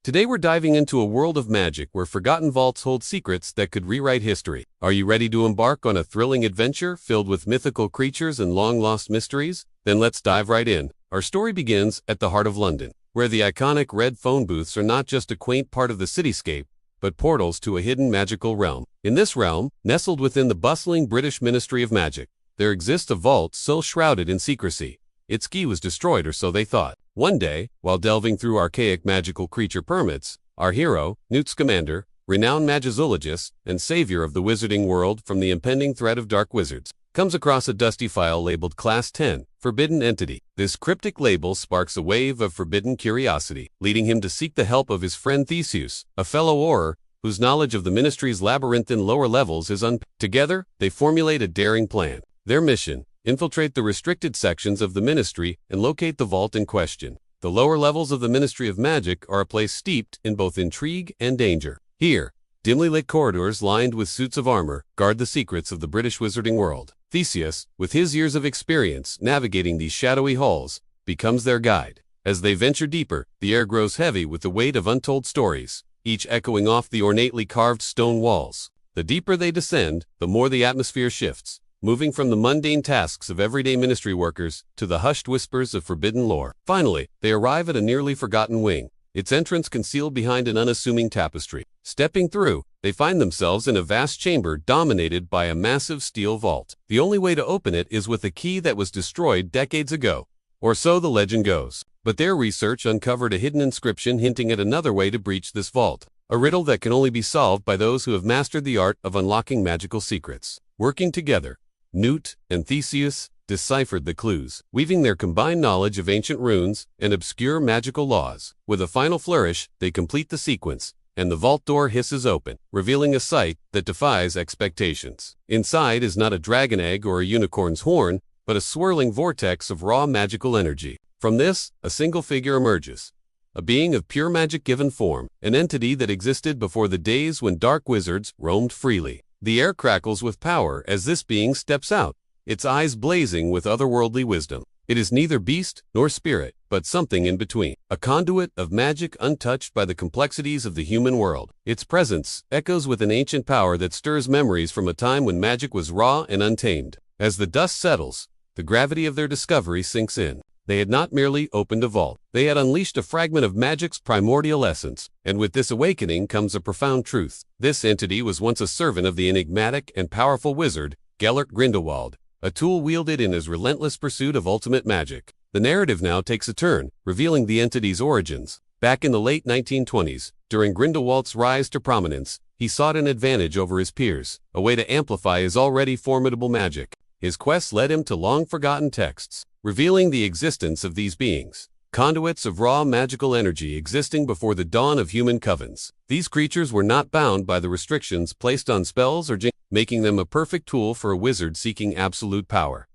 Today we're diving into a world of magic where forgotten vaults hold secrets that could rewrite history. Are you ready to embark on a thrilling adventure filled with mythical creatures and long-lost mysteries? Then let's dive right in. Our story begins at the heart of London, where the iconic red phone booths are not just a quaint part of the cityscape, but portals to a hidden magical realm. In this realm, nestled within the bustling British Ministry of Magic, there exists a vault so shrouded in secrecy. Its key was destroyed, or so they thought. One day, while delving through archaic magical creature permits, our hero, Newt Scamander, renowned magizoologist and savior of the wizarding world from the impending threat of dark wizards, comes across a dusty file labeled Class 10, Forbidden Entity. This cryptic label sparks a wave of forbidden curiosity, leading him to seek the help of his friend Theseus, a fellow Auror, whose knowledge of the Ministry's labyrinthine lower levels is Together, they formulate a daring plan. Their mission: infiltrate the restricted sections of the Ministry and locate the vault in question. The lower levels of the Ministry of Magic are a place steeped in both intrigue and danger. Here, dimly lit corridors lined with suits of armor guard the secrets of the British wizarding world. Theseus, with his years of experience navigating these shadowy halls, becomes their guide. As they venture deeper, the air grows heavy with the weight of untold stories, each echoing off the ornately carved stone walls. The deeper they descend, the more the atmosphere shifts, moving from the mundane tasks of everyday ministry workers to the hushed whispers of forbidden lore. Finally, they arrive at a nearly forgotten wing, its entrance concealed behind an unassuming tapestry. Stepping through, they find themselves in a vast chamber dominated by a massive steel vault. The only way to open it is with a key that was destroyed decades ago, or so the legend goes. But their research uncovered a hidden inscription hinting at another way to breach this vault, a riddle that can only be solved by those who have mastered the art of unlocking magical secrets. Working together, Newt and Theseus deciphered the clues, weaving their combined knowledge of ancient runes and obscure magical laws. With a final flourish, they complete the sequence, and the vault door hisses open, revealing a sight that defies expectations. Inside is not a dragon egg or a unicorn's horn, but a swirling vortex of raw magical energy. From this, a single figure emerges, a being of pure magic given form, an entity that existed before the days when dark wizards roamed freely. The air crackles with power as this being steps out, its eyes blazing with otherworldly wisdom. It is neither beast nor spirit, but something in between, a conduit of magic untouched by the complexities of the human world. Its presence echoes with an ancient power that stirs memories from a time when magic was raw and untamed. As the dust settles, the gravity of their discovery sinks in. They had not merely opened a vault, they had unleashed a fragment of magic's primordial essence. And with this awakening comes a profound truth. This entity was once a servant of the enigmatic and powerful wizard, Gellert Grindelwald, a tool wielded in his relentless pursuit of ultimate magic. The narrative now takes a turn, revealing the entity's origins. Back in the late 1920s, during Grindelwald's rise to prominence, he sought an advantage over his peers, a way to amplify his already formidable magic. His quest led him to long-forgotten texts, revealing the existence of these beings, conduits of raw magical energy existing before the dawn of human covens. These creatures were not bound by the restrictions placed on spells or making them a perfect tool for a wizard seeking absolute power.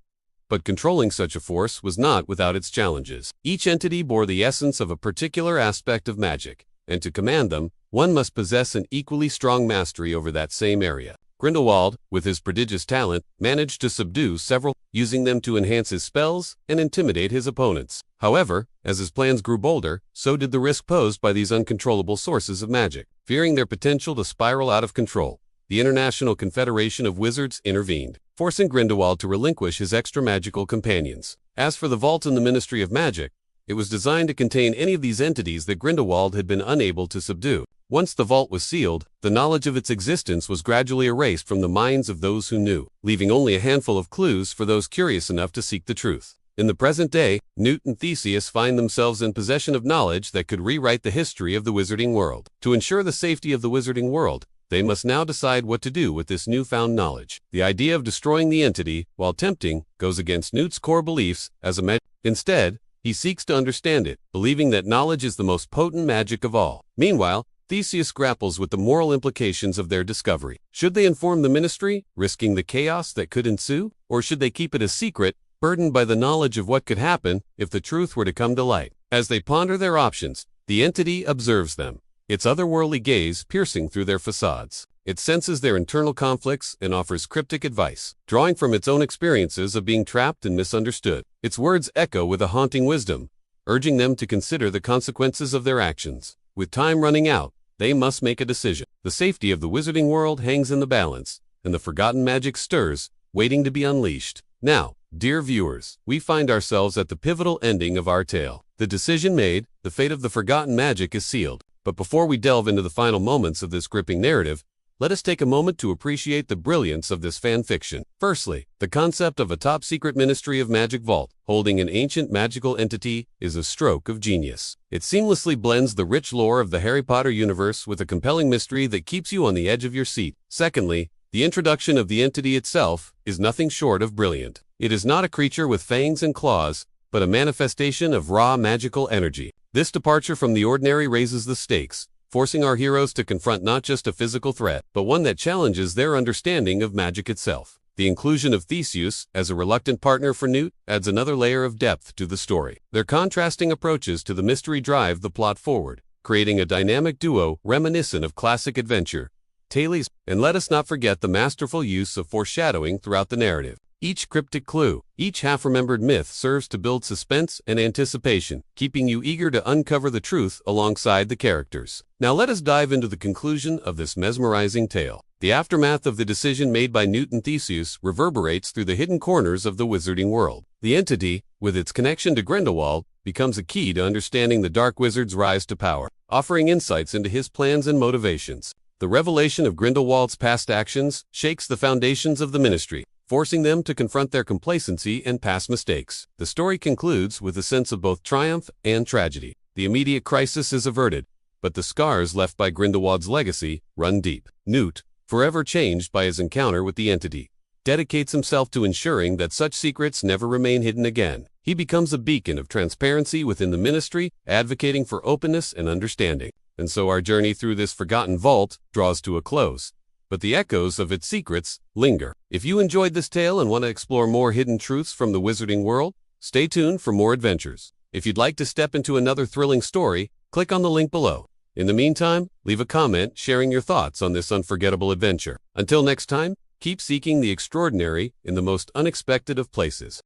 But controlling such a force was not without its challenges. Each entity bore the essence of a particular aspect of magic, and to command them, one must possess an equally strong mastery over that same area. Grindelwald, with his prodigious talent, managed to subdue several, using them to enhance his spells and intimidate his opponents. However, as his plans grew bolder, so did the risk posed by these uncontrollable sources of magic. Fearing their potential to spiral out of control, the International Confederation of Wizards intervened, forcing Grindelwald to relinquish his extra-magical companions. As for the vault in the Ministry of Magic, it was designed to contain any of these entities that Grindelwald had been unable to subdue. Once the vault was sealed, the knowledge of its existence was gradually erased from the minds of those who knew, leaving only a handful of clues for those curious enough to seek the truth. In the present day, Newt and Theseus find themselves in possession of knowledge that could rewrite the history of the wizarding world. To ensure the safety of the wizarding world, they must now decide what to do with this newfound knowledge. The idea of destroying the entity, while tempting, goes against Newt's core beliefs as a magician. Instead, he seeks to understand it, believing that knowledge is the most potent magic of all. Meanwhile, Theseus grapples with the moral implications of their discovery. Should they inform the ministry, risking the chaos that could ensue? Or should they keep it a secret, burdened by the knowledge of what could happen if the truth were to come to light? As they ponder their options, the entity observes them, its otherworldly gaze piercing through their facades. It senses their internal conflicts and offers cryptic advice, drawing from its own experiences of being trapped and misunderstood. Its words echo with a haunting wisdom, urging them to consider the consequences of their actions. With time running out, they must make a decision. The safety of the wizarding world hangs in the balance, and the forgotten magic stirs, waiting to be unleashed. Now, dear viewers, we find ourselves at the pivotal ending of our tale. The decision made, the fate of the forgotten magic is sealed. But before we delve into the final moments of this gripping narrative, let us take a moment to appreciate the brilliance of this fan fiction. Firstly, the concept of a top-secret Ministry of Magic vault holding an ancient magical entity is a stroke of genius. It seamlessly blends the rich lore of the Harry Potter universe with a compelling mystery that keeps you on the edge of your seat. Secondly, the introduction of the entity itself is nothing short of brilliant. It is not a creature with fangs and claws, but a manifestation of raw magical energy. This departure from the ordinary raises the stakes, forcing our heroes to confront not just a physical threat, but one that challenges their understanding of magic itself. The inclusion of Theseus as a reluctant partner for Newt adds another layer of depth to the story. Their contrasting approaches to the mystery drive the plot forward, creating a dynamic duo reminiscent of classic adventure tales. And let us not forget the masterful use of foreshadowing throughout the narrative. Each cryptic clue, each half-remembered myth serves to build suspense and anticipation, keeping you eager to uncover the truth alongside the characters. Now let us dive into the conclusion of this mesmerizing tale. The aftermath of the decision made by Newt and Theseus reverberates through the hidden corners of the wizarding world. The entity, with its connection to Grindelwald, becomes a key to understanding the Dark Wizard's rise to power, offering insights into his plans and motivations. The revelation of Grindelwald's past actions shakes the foundations of the Ministry, forcing them to confront their complacency and past mistakes. The story concludes with a sense of both triumph and tragedy. The immediate crisis is averted, but the scars left by Grindelwald's legacy run deep. Newt, forever changed by his encounter with the entity, dedicates himself to ensuring that such secrets never remain hidden again. He becomes a beacon of transparency within the Ministry, advocating for openness and understanding. And so our journey through this forgotten vault draws to a close, but the echoes of its secrets linger. If you enjoyed this tale and want to explore more hidden truths from the wizarding world, stay tuned for more adventures. If you'd like to step into another thrilling story, click on the link below. In the meantime, leave a comment sharing your thoughts on this unforgettable adventure. Until next time, keep seeking the extraordinary in the most unexpected of places.